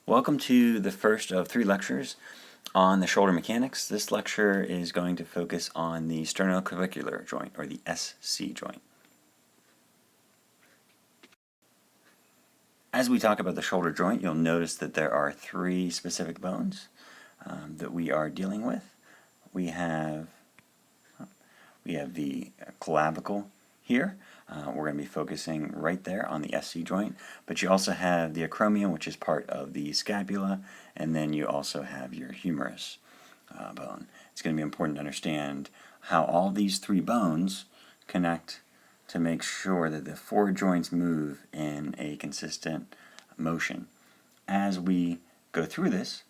Welcome to the first of 3 lectures on the shoulder mechanics. This lecture is going to focus on the sternoclavicular joint, or the SC joint. As we talk about the shoulder joint, you'll notice that there are 3 specific bones that we are dealing with. We have the clavicle here. We're going to be focusing right there on the SC joint, but you also have the acromion, which is part of the scapula, and then you also have your humerus bone. It's going to be important to understand how all these 3 bones connect to make sure that the 4 joints move in a consistent motion. As we go through this,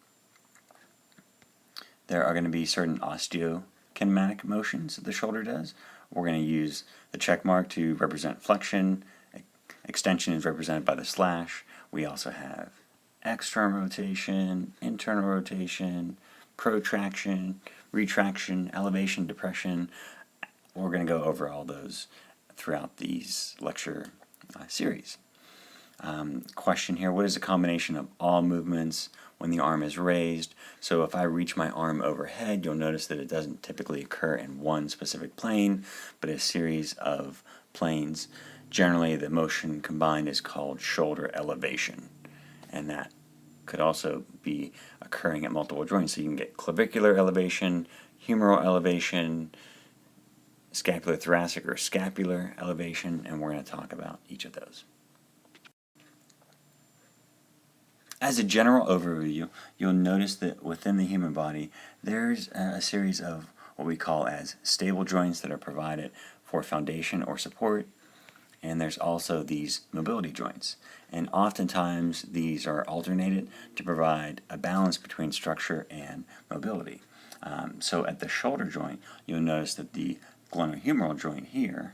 there are going to be certain osteokinematic motions that the shoulder does. We're going to use the check mark to represent flexion. Extension is represented by the slash. We also have external rotation, internal rotation, protraction, retraction, elevation, depression. We're going to go over all those throughout these lecture series. Question here, what is the combination of all movements when the arm is raised? So if I reach my arm overhead, you'll notice that it doesn't typically occur in one specific plane, but a series of planes. Generally, the motion combined is called shoulder elevation, and that could also be occurring at multiple joints. So you can get clavicular elevation, humeral elevation, scapulothoracic or scapular elevation, and we're going to talk about each of those. As a general overview, you'll notice that within the human body, there's a series of what we call as stable joints that are provided for foundation or support, and there's also these mobility joints. And oftentimes, these are alternated to provide a balance between structure and mobility. So at the shoulder joint, you'll notice that the glenohumeral joint here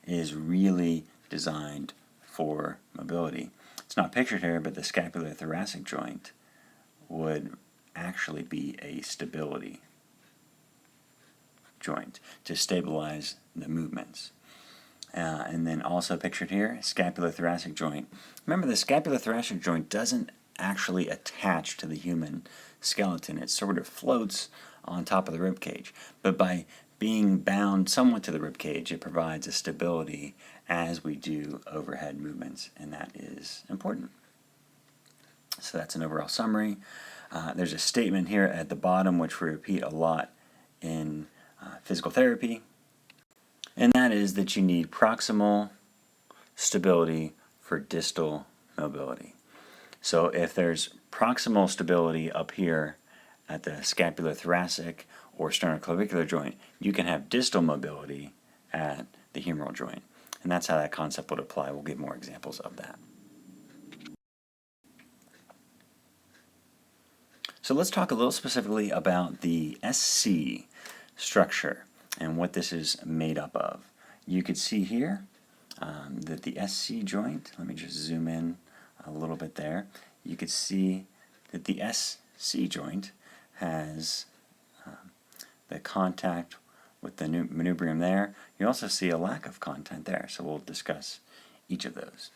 is really designed for mobility. It's not pictured here, but the scapulothoracic joint would actually be a stability joint to stabilize the movements. And then also pictured here, scapulothoracic joint. Remember, the scapulothoracic joint doesn't actually attach to the human skeleton. It sort of floats on top of the rib cage, but by being bound somewhat to the rib cage, it provides a stability as we do overhead movements, and that is important. So that's an overall summary. There's a statement here at the bottom which we repeat a lot in physical therapy, and that is that you need proximal stability for distal mobility. So if there's proximal stability up here at the scapulothoracic or sternoclavicular joint, you can have distal mobility at the humeral joint. And that's how that concept would apply. We'll get more examples of that. So let's talk a little specifically about the SC structure and what this is made up of. You could see here that the SC joint, let me just zoom in a little bit there. You could see that the SC joint has the contact with the manubrium there. You also see a lack of contact there, so we'll discuss each of those.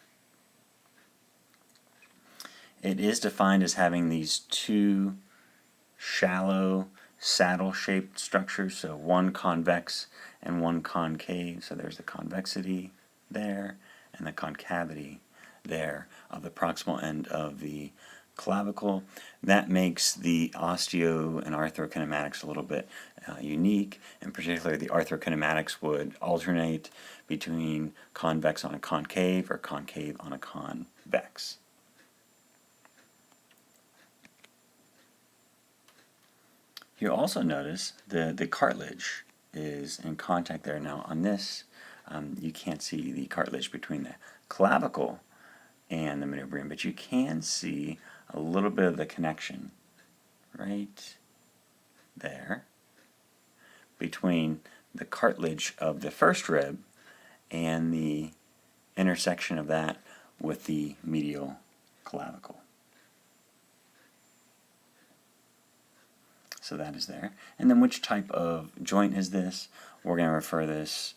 It is defined as having these 2 shallow saddle-shaped structures, so one convex and one concave. So there's the convexity there and the concavity there of the proximal end of the clavicle. That makes the osteo and arthrokinematics a little bit unique, and particularly the arthrokinematics would alternate between convex on a concave or concave on a convex. You also notice the cartilage is in contact there. Now on this, you can't see the cartilage between the clavicle and the manubrium, but you can see a little bit of the connection right there between the cartilage of the first rib and the intersection of that with the medial clavicle. So that is there. And then which type of joint is this? We're going to refer this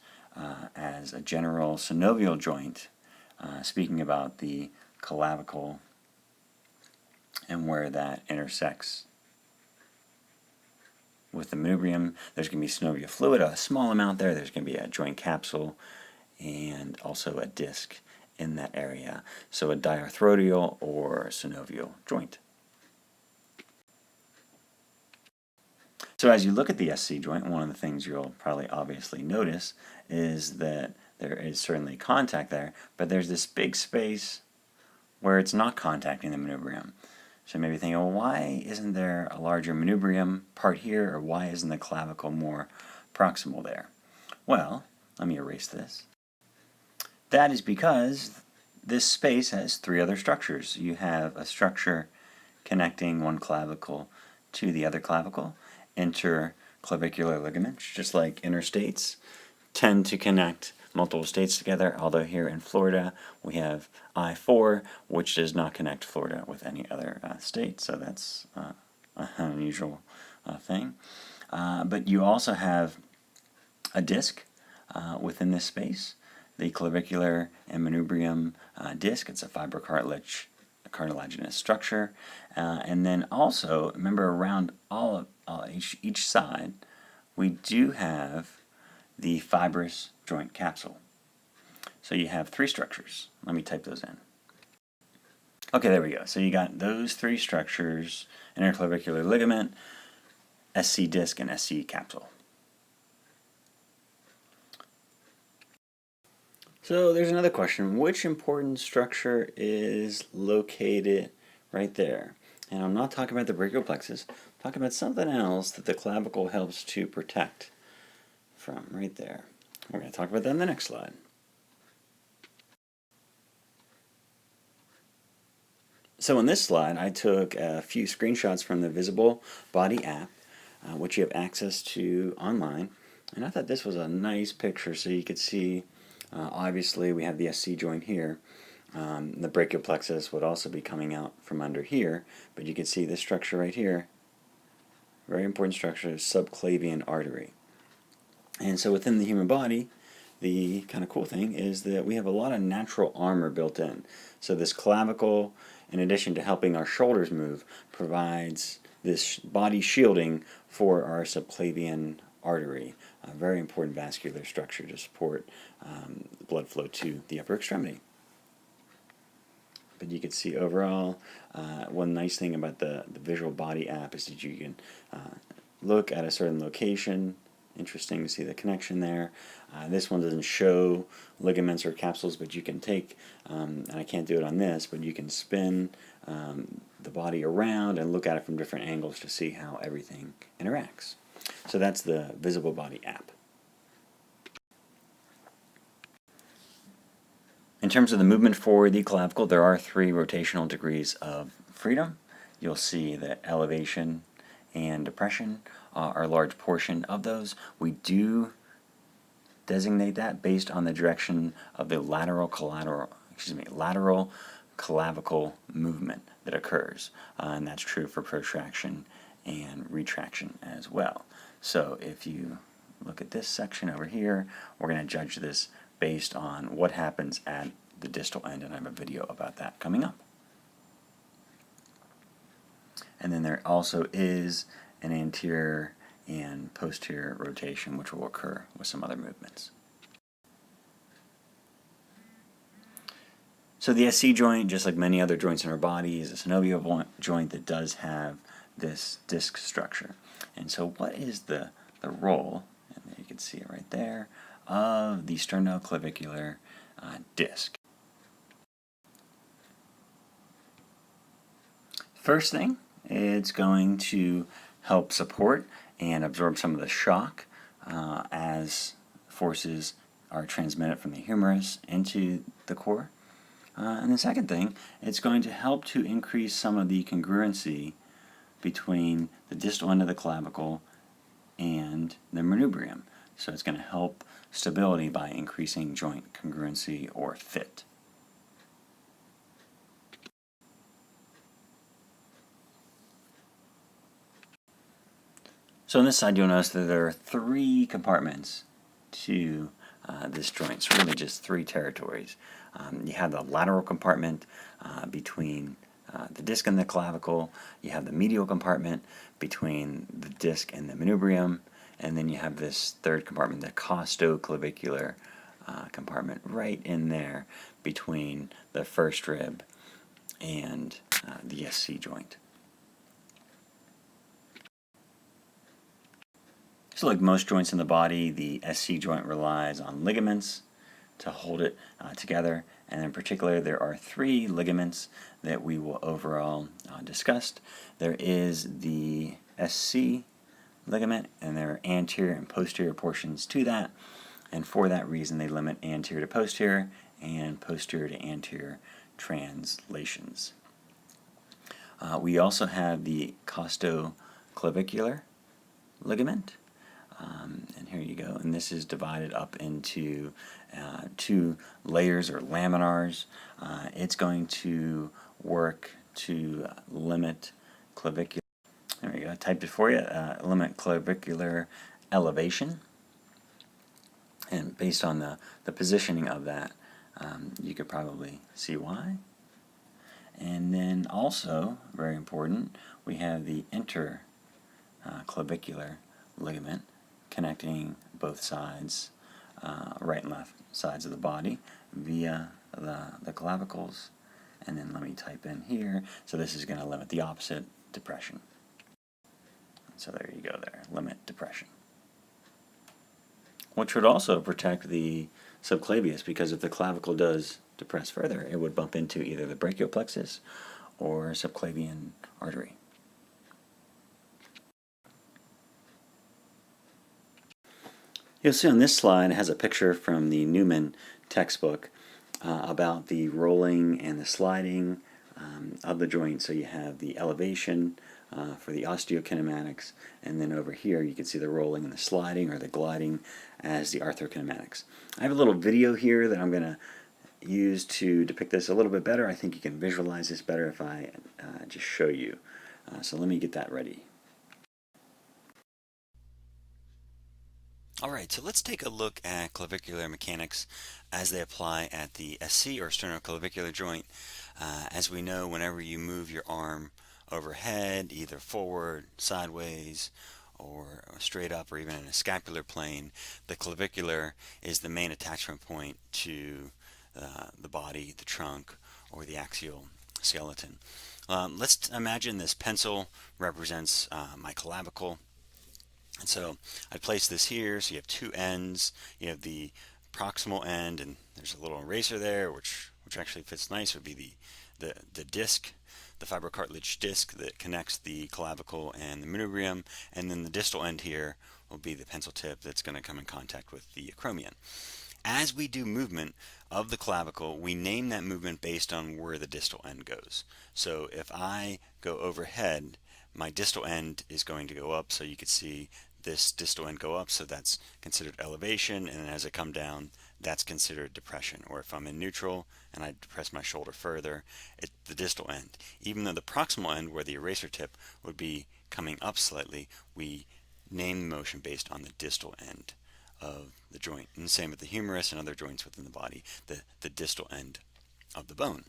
as a general synovial joint, speaking about the clavicle and where that intersects with the manubrium. There's going to be synovial fluid, a small amount there. There's going to be a joint capsule and also a disc in that area. So a diarthrodial or synovial joint. So as you look at the SC joint, one of the things you'll probably obviously notice is that there is certainly contact there, but there's this big space where it's not contacting the manubrium. So maybe thinking, well, why isn't there a larger manubrium part here, or why isn't the clavicle more proximal there? Well, let me erase this. That is because this space has three other structures. You have a structure connecting one clavicle to the other clavicle, interclavicular ligaments, just like interstates, tend to connect multiple states together, although here in Florida we have I-4, which does not connect Florida with any other state, so that's an unusual thing. But you also have a disc within this space, the clavicular and manubrium disc. It's a fibrocartilage, cartilaginous structure, and then also remember around each side we do have the fibrous joint capsule. So you have three structures. Let me type those in. Okay, there we go. So you got those three structures: interclavicular ligament, SC disc, and SC capsule. So there's another question. Which important structure is located right there? And I'm not talking about the brachial plexus. I'm talking about something else that the clavicle helps to protect from right there. We're going to talk about that in the next slide. So in this slide, I took a few screenshots from the Visible Body app, which you have access to online. And I thought this was a nice picture so you could see, obviously we have the SC joint here. The brachial plexus would also be coming out from under here, but you can see this structure right here, very important structure, subclavian artery. And so within the human body, the kind of cool thing is that we have a lot of natural armor built in. So this clavicle, in addition to helping our shoulders move, provides this body shielding for our subclavian artery, a very important vascular structure to support blood flow to the upper extremity. But you can see overall, one nice thing about the Visual Body app is that you can look at a certain location. Interesting to see the connection there. This one doesn't show ligaments or capsules, but you can take, and I can't do it on this, but you can spin the body around and look at it from different angles to see how everything interacts. So that's the Visible Body app. In terms of the movement for the clavicle, there are 3 rotational degrees of freedom. You'll see that elevation and depression are a large portion of those. We do designate that based on the direction of the lateral clavicle movement that occurs, and that's true for protraction and retraction as well. So if you look at this section over here, we're going to judge this based on what happens at the distal end, and I have a video about that coming up. And then there also is an anterior and posterior rotation, which will occur with some other movements. So the SC joint, just like many other joints in our body, is a synovial joint that does have this disc structure. And so what is the role, and you can see it right there, of the sternoclavicular disc? First thing, it's going to help support and absorb some of the shock as forces are transmitted from the humerus into the core. And the second thing, it's going to help to increase some of the congruency between the distal end of the clavicle and the manubrium. So it's going to help stability by increasing joint congruency or fit. So on this side, you'll notice that there are 3 compartments to this joint. It's really just three territories. You have the lateral compartment between the disc and the clavicle. You have the medial compartment between the disc and the manubrium, and then you have this third compartment, the costoclavicular compartment, right in there between the first rib and the SC joint. So like most joints in the body, the SC joint relies on ligaments to hold it together, and in particular there are three ligaments that we will overall discuss. There is the SC ligament, and there are anterior and posterior portions to that, and for that reason they limit anterior to posterior and posterior to anterior translations. We also have the costoclavicular ligament. And here you go, and this is divided up into two layers or laminars. It's going to work to limit clavicular, there we go, I typed it for you, limit clavicular elevation, and based on the positioning of that, you could probably see why. And then also, very important, we have the interclavicular ligament connecting both sides, right and left sides of the body via the clavicles. And then let me type in here, so this is going to limit the opposite, depression. So there you go there, limit depression. Which would also protect the subclavius, because if the clavicle does depress further, it would bump into either the brachial plexus or subclavian artery. You'll see on this slide it has a picture from the Newman textbook about the rolling and the sliding of the joint. So you have the elevation for the osteokinematics, and then over here you can see the rolling and the sliding or the gliding as the arthrokinematics. I have a little video here that I'm going to use to depict this a little bit better. I think you can visualize this better if I just show you. So let me get that ready. Alright, so let's take a look at clavicular mechanics as they apply at the SC or sternoclavicular joint. As we know, whenever you move your arm overhead, either forward, sideways, or straight up, or even in a scapular plane, the clavicular is the main attachment point to the body, the trunk, or the axial skeleton. Let's imagine this pencil represents my clavicle. And so I place this here, so you have two ends. You have the proximal end, and there's a little eraser there, which actually fits nice. It would be the disc, the fibrocartilage disc that connects the clavicle and the manubrium, and then the distal end here will be the pencil tip that's going to come in contact with the acromion. As we do movement of the clavicle, we name that movement based on where the distal end goes. So if I go overhead, my distal end is going to go up, so you could see this distal end go up, so that's considered elevation, and as I come down, that's considered depression. Or if I'm in neutral and I depress my shoulder further, it's the distal end. Even though the proximal end, where the eraser tip would be coming up slightly, we name the motion based on the distal end of the joint. And the same with the humerus and other joints within the body, the distal end of the bone.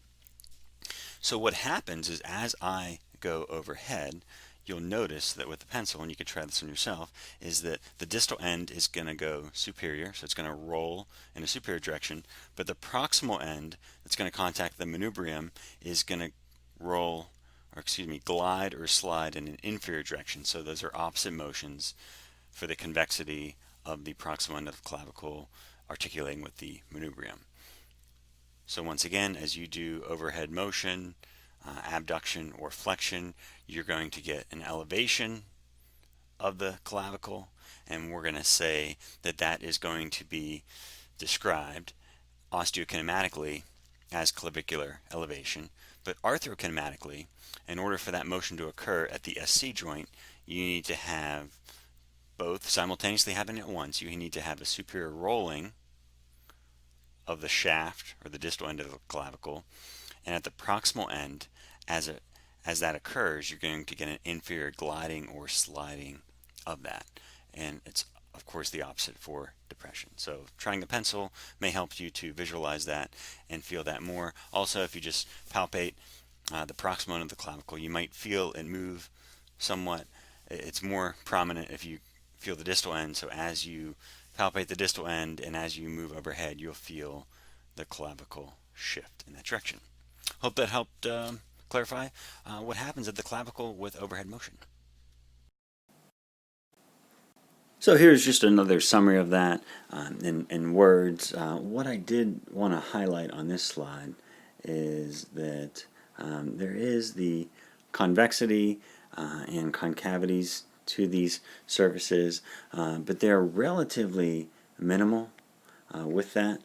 So what happens is, as I go overhead, you'll notice that with the pencil, and you can try this on yourself, is that the distal end is going to go superior, so it's going to roll in a superior direction, but the proximal end that's going to contact the manubrium is going to roll, or glide or slide in an inferior direction. So those are opposite motions for the convexity of the proximal end of the clavicle articulating with the manubrium. So once again, as you do overhead motion, abduction or flexion, you're going to get an elevation of the clavicle, and we're going to say that that is going to be described osteokinematically as clavicular elevation. But arthrokinematically, in order for that motion to occur at the SC joint, you need to have both simultaneously happening at once. You need to have a superior rolling of the shaft or the distal end of the clavicle, and at the proximal end, as that occurs, you're going to get an inferior gliding or sliding of that. And it's of course, the opposite for depression. So trying the pencil may help you to visualize that and feel that more. Also, if you just palpate the proximal end of the clavicle, you might feel it move somewhat. It's more prominent if you feel the distal end. So as you palpate the distal end and as you move overhead, you'll feel the clavicle shift in that direction. Hope that helped clarify what happens at the clavicle with overhead motion. So here's just another summary of that in words. What I did want to highlight on this slide is that there is the convexity and concavities to these surfaces, but they're relatively minimal with that.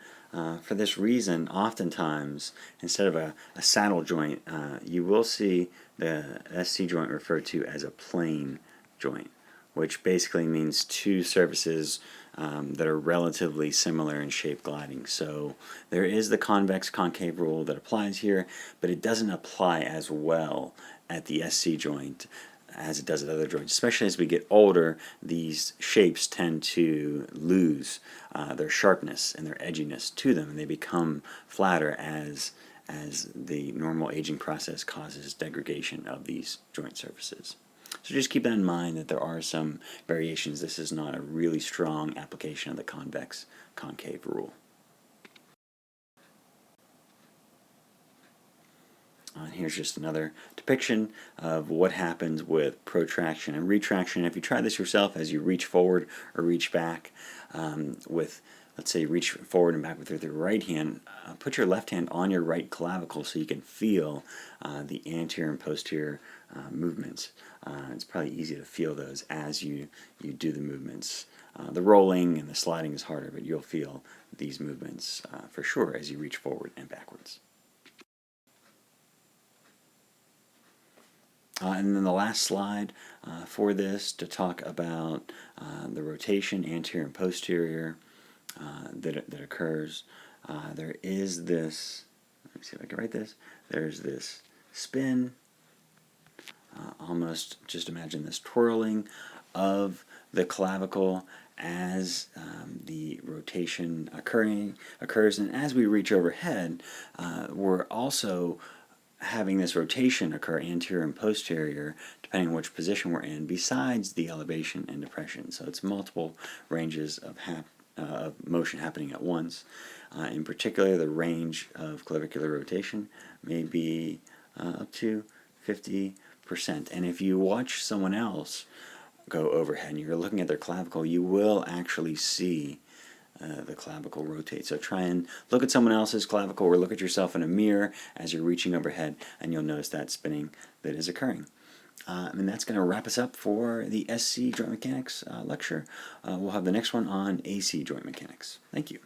For this reason, oftentimes, instead of a saddle joint, you will see the SC joint referred to as a plane joint, which basically means two surfaces that are relatively similar in shape gliding. So there is the convex-concave rule that applies here, but it doesn't apply as well at the SC joint as it does at other joints. Especially as we get older, these shapes tend to lose their sharpness and their edginess to them, and they become flatter as the normal aging process causes degradation of these joint surfaces. So just keep that in mind that there are some variations. This is not a really strong application of the convex-concave rule. And here's just another depiction of what happens with protraction and retraction. If you try this yourself as you reach forward or reach back with, let's say, reach forward and back with your right hand, put your left hand on your right clavicle so you can feel the anterior and posterior movements. It's probably easy to feel those as you do the movements. The rolling and the sliding is harder, but you'll feel these movements for sure as you reach forward and backwards. And then the last slide for this to talk about the rotation, anterior and posterior, that occurs. There is this, let me see if I can write this, there's this spin, almost just imagine this twirling of the clavicle as the rotation occurs, and as we reach overhead, we're also having this rotation occur anterior and posterior depending on which position we're in, besides the elevation and depression. So it's multiple ranges of motion happening at once. In particular, the range of clavicular rotation may be up to 50%. And if you watch someone else go overhead and you're looking at their clavicle, you will actually see the clavicle rotate. So try and look at someone else's clavicle or look at yourself in a mirror as you're reaching overhead, and you'll notice that spinning that is occurring. And that's going to wrap us up for the SC joint mechanics lecture. We'll have the next one on AC joint mechanics. Thank you.